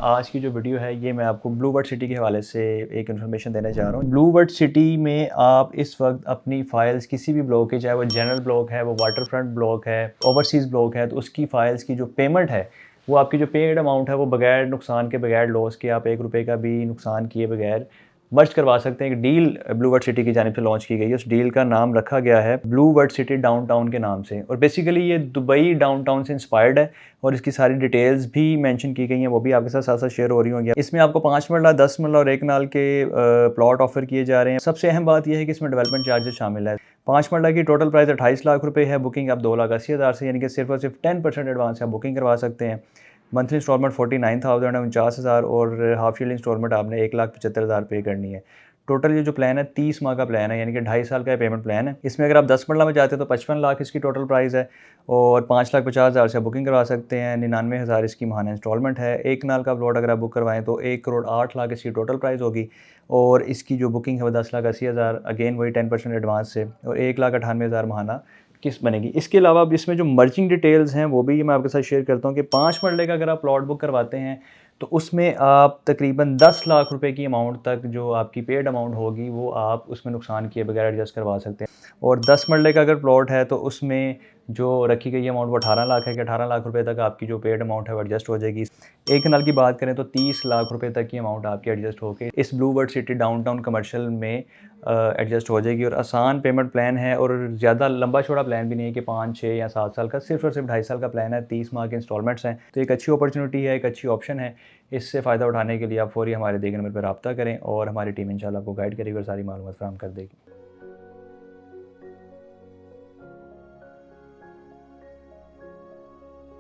आज की जो वीडियो है ये मैं आपको ब्लू वर्ड सिटी के हवाले से एक इन्फॉर्मेशन देना चाह रहा हूँ। ब्लू वर्ड सिटी में आप इस वक्त अपनी फाइल्स किसी भी ब्लॉक के, चाहे वो जनरल ब्लॉक है, वो वाटर फ्रंट ब्लॉक है, ओवरसीज़ ब्लॉक है, तो उसकी फ़ाइल्स की जो पेमेंट है वो आपकी जो पेड अमाउंट है वो बगैर नुकसान के, बगैर लॉस के, आप ₹1 का भी नुकसान किए बगैर मर्ज करवा सकते हैं। एक डील ब्लू वर्ड सिटी की जानिब से लॉन्च की गई है। उस डील का नाम रखा गया है ब्लू वर्ड सिटी डाउनटाउन के नाम से, और बेसिकली ये दुबई डाउनटाउन से इंस्पायर्ड है और इसकी सारी डिटेल्स भी मेंशन की गई हैं, वो भी आपके साथ साथ साथ शेयर हो रही होंगी। इसमें आपको 5 मरला, 10 मरला और 1 नाल के प्लॉट ऑफर किए जा रहे हैं। सबसे अहम बात यह है कि इसमें डेवलपमेंट चार्जेस शामिल है। 5 मरला की टोटल प्राइस 28 लाख रुपए है। बुकिंग आप 2,80,000 से, यानी कि सिर्फ और सिर्फ 10% एडवांस आप बुकिंग करवा सकते हैं। मंथली इंस्टॉलमेंट 49,000 है, 49,000, और हाफ ईयरली इंस्टॉलमेंट आपने 1,75,000 पे करनी है। टोटल ये जो प्लान है 30 माह का प्लान है, यानी कि 2.5 साल का पेमेंट प्लान है। इसमें अगर आप 10 मरला में जाते हैं तो 55 लाख इसकी टोटल प्राइस है, और 5,50,000 से बुकिंग करवा सकते हैं। 99,000 इसकी माहाना इंस्टॉलमेंट है। 1 नाल का प्लॉट अगर आप बुक करवाएं तो 1,08,00,000 इसकी टोटल प्राइस होगी, और इसकी जो बुकिंग है वो 10,80,000, अगेन वही 10% एडवांस से, और 1,98,000 माहाना किस्त बनेगी। इसके अलावा अब इसमें जो मर्जिंग डिटेल्स हैं वो भी मैं आपके साथ शेयर करता हूँ कि 5 मरले का अगर आप प्लॉट बुक करवाते हैं तो उसमें आप तकरीबन 10 लाख रुपए की अमाउंट तक जो आपकी पेड अमाउंट होगी वो आप उसमें नुकसान किए बगैर एडजस्ट करवा सकते हैं। और 10 मरले का अगर प्लॉट है तो उसमें जो रखी गई अमाउंट वो 18 लाख है कि 18 लाख रुपए तक आपकी जो पेड अमाउंट है वो एडजस्ट हो जाएगी। एक कनाल की बात करें तो 30 लाख रुपए तक की अमाउंट आपकी एडजस्ट होकर इस Blue World City downtown commercial में एडजस्ट हो जाएगी। और आसान पेमेंट प्लान है, और ज़्यादा लंबा चौड़ा प्लान भी नहीं है कि 5, 6 या 7 साल का, सिर्फ और सिर्फ 2.5 साल का प्लान है। 30 माह के इंस्टॉलमेंट्स हैं, तो एक अच्छी अपॉर्चुनिटी है, एक अच्छी ऑप्शन है। इससे फ़ायदा उठाने के लिए आप फौरी हमारे दिए गए नंबर पर रब्ता करें और हमारी टीम इंशाल्लाह आपको गाइड करेगी और सारी मालूमात फराहम कर देगी।